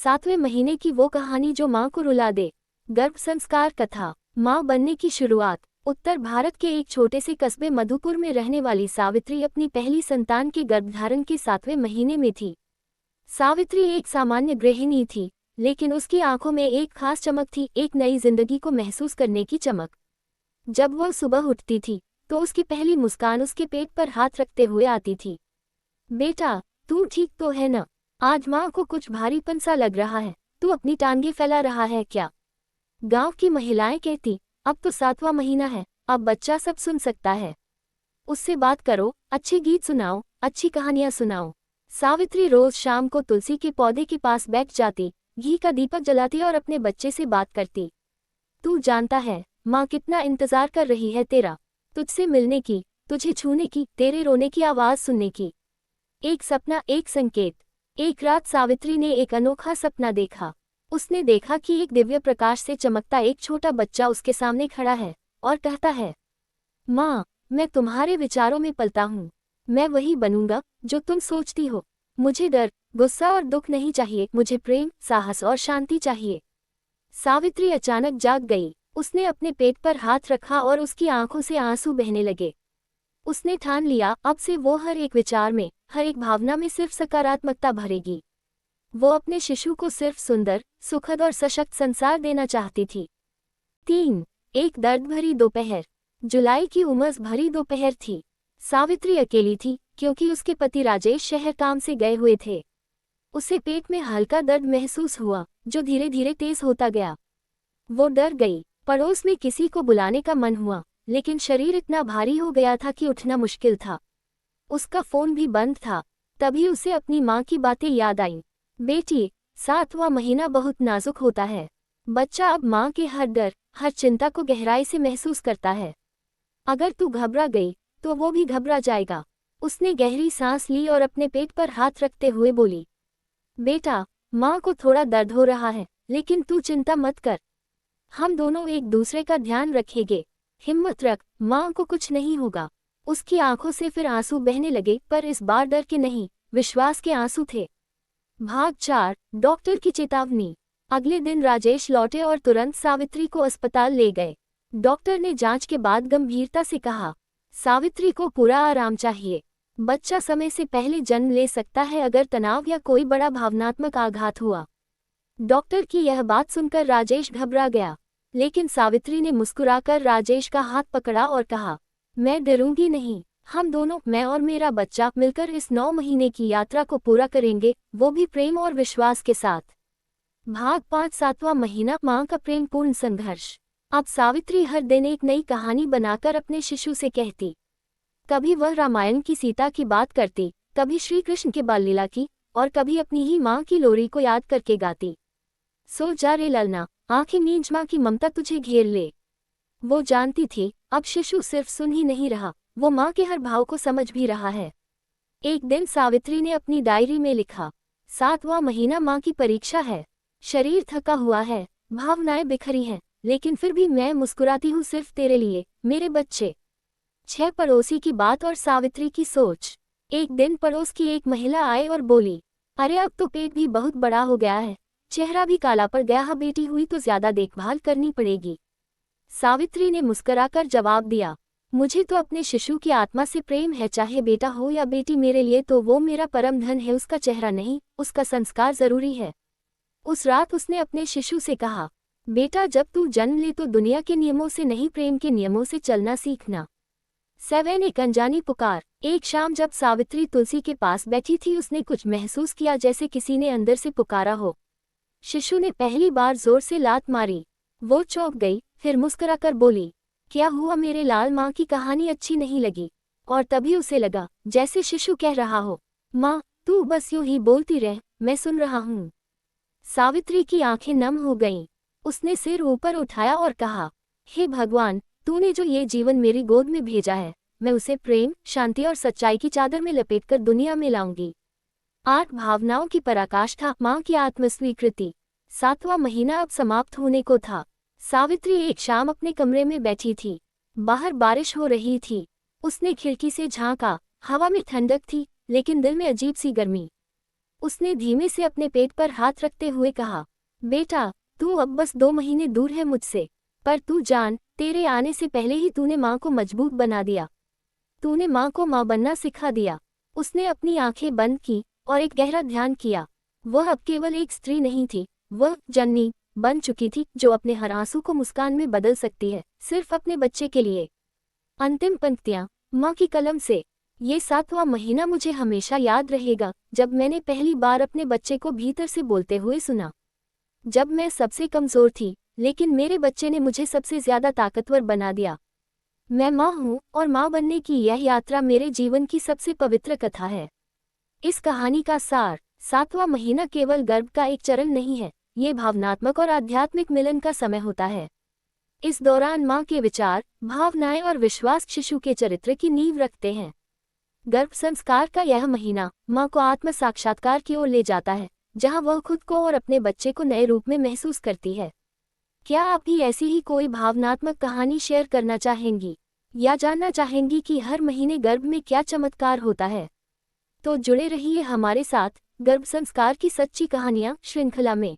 सातवें महीने की वो कहानी जो माँ को रुला दे। गर्भ संस्कार कथा। माँ बनने की शुरुआत। उत्तर भारत के एक छोटे से कस्बे मधुपुर में रहने वाली सावित्री अपनी पहली संतान के गर्भधारण के 7वें महीने में थी। सावित्री एक सामान्य गृहिणी थी, लेकिन उसकी आंखों में एक खास चमक थी, एक नई जिंदगी को महसूस करने की चमक। जब वह सुबह उठती थी तो उसकी पहली मुस्कान उसके पेट पर हाथ रखते हुए आती थी। बेटा, तू ठीक तो है न? आज माँ को कुछ भारीपन सा लग रहा है, तू अपनी टांगे फैला रहा है क्या? गांव की महिलाएं कहती, अब तो 7वां महीना है, अब बच्चा सब सुन सकता है। उससे बात करो, अच्छे गीत सुनाओ, अच्छी कहानियां सुनाओ। सावित्री रोज शाम को तुलसी के पौधे के पास बैठ जाती, घी का दीपक जलाती और अपने बच्चे से बात करती। तू जानता है माँ कितना इंतजार कर रही है तेरा, तुझसे मिलने की, तुझे छूने की, तेरे रोने की आवाज सुनने की। एक सपना, एक संकेत। एक रात सावित्री ने एक अनोखा सपना देखा। उसने देखा कि एक दिव्य प्रकाश से चमकता एक छोटा बच्चा उसके सामने खड़ा है और कहता है, माँ, मैं तुम्हारे विचारों में पलता हूँ। मैं वही बनूंगा जो तुम सोचती हो। मुझे डर, गुस्सा और दुख नहीं चाहिए, मुझे प्रेम, साहस और शांति चाहिए। सावित्री अचानक जाग गई। उसने अपने पेट पर हाथ रखा और उसकी आंखों से आंसू बहने लगे। उसने ठान लिया, अब से वो हर एक विचार में, हर एक भावना में सिर्फ सकारात्मकता भरेगी। वो अपने शिशु को सिर्फ सुंदर, सुखद और सशक्त संसार देना चाहती थी। 3. एक दर्द भरी दोपहर। जुलाई की उमस भरी दोपहर थी। सावित्री अकेली थी, क्योंकि उसके पति राजेश शहर काम से गए हुए थे। उसे पेट में हल्का दर्द महसूस हुआ, जो धीरे धीरे तेज होता गया। वो डर गई। पड़ोस में किसी को बुलाने का मन हुआ, लेकिन शरीर इतना भारी हो गया था कि उठना मुश्किल था। उसका फोन भी बंद था। तभी उसे अपनी माँ की बातें याद आईं। बेटी, 7वां महीना बहुत नाजुक होता है। बच्चा अब माँ के हर डर, हर चिंता को गहराई से महसूस करता है। अगर तू घबरा गई तो वो भी घबरा जाएगा। उसने गहरी सांस ली और अपने पेट पर हाथ रखते हुए बोली, बेटा, माँ को थोड़ा दर्द हो रहा है, लेकिन तू चिंता मत कर। हम दोनों एक दूसरे का ध्यान रखेंगे। हिम्मत रख, माँ को कुछ नहीं होगा। उसकी आंखों से फिर आंसू बहने लगे, पर इस बार डर के नहीं, विश्वास के आंसू थे। भाग 4। डॉक्टर की चेतावनी। अगले दिन राजेश लौटे और तुरंत सावित्री को अस्पताल ले गए। डॉक्टर ने जांच के बाद गंभीरता से कहा, सावित्री को पूरा आराम चाहिए। बच्चा समय से पहले जन्म ले सकता है अगर तनाव या कोई बड़ा भावनात्मक आघात हुआ। डॉक्टर की यह बात सुनकर राजेश घबरा गया, लेकिन सावित्री ने मुस्कुराकर राजेश का हाथ पकड़ा और कहा, मैं डरूंगी नहीं। हम दोनों, मैं और मेरा बच्चा, मिलकर इस 9 महीने की यात्रा को पूरा करेंगे, वो भी प्रेम और विश्वास के साथ। भाग 5। 7वां महीना, माँ का प्रेमपूर्ण संघर्ष। अब सावित्री हर दिन एक नई कहानी बनाकर अपने शिशु से कहती। कभी वह रामायण की सीता की बात करती, कभी श्री कृष्ण के बाल लीला की, और कभी अपनी ही माँ की लोरी को याद करके गाती। सो जा रे ललना, आंखें मींच, माँ की ममता तुझे घेर ले। वो जानती थी, अब शिशु सिर्फ सुन ही नहीं रहा, वो माँ के हर भाव को समझ भी रहा है। एक दिन सावित्री ने अपनी डायरी में लिखा, 7वां महीना माँ की परीक्षा है। शरीर थका हुआ है, भावनाएं बिखरी हैं, लेकिन फिर भी मैं मुस्कुराती हूँ सिर्फ तेरे लिए, मेरे बच्चे। 6 पड़ोसी की बात और सावित्री की सोच। एक दिन पड़ोस की एक महिला आए और बोली, अरे अब तो पेट भी बहुत बड़ा हो गया है, चेहरा भी काला पड़ गया है, बेटी हुई तो ज्यादा देखभाल करनी पड़ेगी। सावित्री ने मुस्कुराकर जवाब दिया, मुझे तो अपने शिशु की आत्मा से प्रेम है, चाहे बेटा हो या बेटी, मेरे लिए तो वो मेरा परम धन है, उसका चेहरा नहीं, उसका संस्कार जरूरी है। उस रात उसने अपने शिशु से कहा, बेटा, जब तू जन्म ले तो दुनिया के नियमों से नहीं, प्रेम के नियमों से चलना सीखना। 7। एक अनजानी पुकार। एक शाम जब सावित्री तुलसी के पास बैठी थी, उसने कुछ महसूस किया, जैसे किसी ने अंदर से पुकारा हो। शिशु ने पहली बार जोर से लात मारी। वो चौंक गई, फिर मुस्कुराकर बोली, क्या हुआ मेरे लाल? माँ की कहानी अच्छी नहीं लगी? और तभी उसे लगा जैसे शिशु कह रहा हो, माँ, तू बस यूं ही बोलती रह, मैं सुन रहा हूँ। सावित्री की आंखें नम हो गईं। उसने सिर ऊपर उठाया और कहा, हे भगवान, तूने जो ये जीवन मेरी गोद में भेजा है, मैं उसे प्रेम, शांति और सच्चाई की चादर में लपेटकर दुनिया में लाऊंगी। 8 भावनाओं की पराकाष्ठा, माँ की आत्मस्वीकृति। 7वां महीना अब समाप्त होने को था। सावित्री एक शाम अपने कमरे में बैठी थी। बाहर बारिश हो रही थी। उसने खिड़की से झांका। हवा में ठंडक थी, लेकिन दिल में अजीब सी गर्मी। उसने धीमे से अपने पेट पर हाथ रखते हुए कहा, बेटा, तू अब बस 2 महीने दूर है मुझसे, पर तू जान, तेरे आने से पहले ही तूने माँ को मजबूत बना दिया। तूने माँ को माँ बनना सिखा दिया। उसने अपनी आंखें बंद की और एक गहरा ध्यान किया। वह अब केवल एक स्त्री नहीं थी, वह जननी बन चुकी थी जो अपने हर आंसू को मुस्कान में बदल सकती है, सिर्फ अपने बच्चे के लिए। अंतिम पंक्तियाँ माँ की कलम से। ये 7वां महीना मुझे हमेशा याद रहेगा, जब मैंने पहली बार अपने बच्चे को भीतर से बोलते हुए सुना। जब मैं सबसे कमज़ोर थी, लेकिन मेरे बच्चे ने मुझे सबसे ज़्यादा ताकतवर बना दिया। मैं माँ हूँ और माँ बनने की यह यात्रा मेरे जीवन की सबसे पवित्र कथा है। इस कहानी का सार, 7वां महीना केवल गर्भ का एक चरण नहीं है, ये भावनात्मक और आध्यात्मिक मिलन का समय होता है। इस दौरान माँ के विचार, भावनाएं और विश्वास शिशु के चरित्र की नींव रखते हैं। गर्भ संस्कार का यह महीना माँ को आत्म साक्षात्कार की ओर ले जाता है, जहाँ वह खुद को और अपने बच्चे को नए रूप में महसूस करती है। क्या आप भी ऐसी ही कोई भावनात्मक कहानी शेयर करना चाहेंगी या जानना चाहेंगी कि हर महीने गर्भ में क्या चमत्कार होता है? तो जुड़े रहिए हमारे साथ गर्भ संस्कार की सच्ची कहानियाँ श्रृंखला में।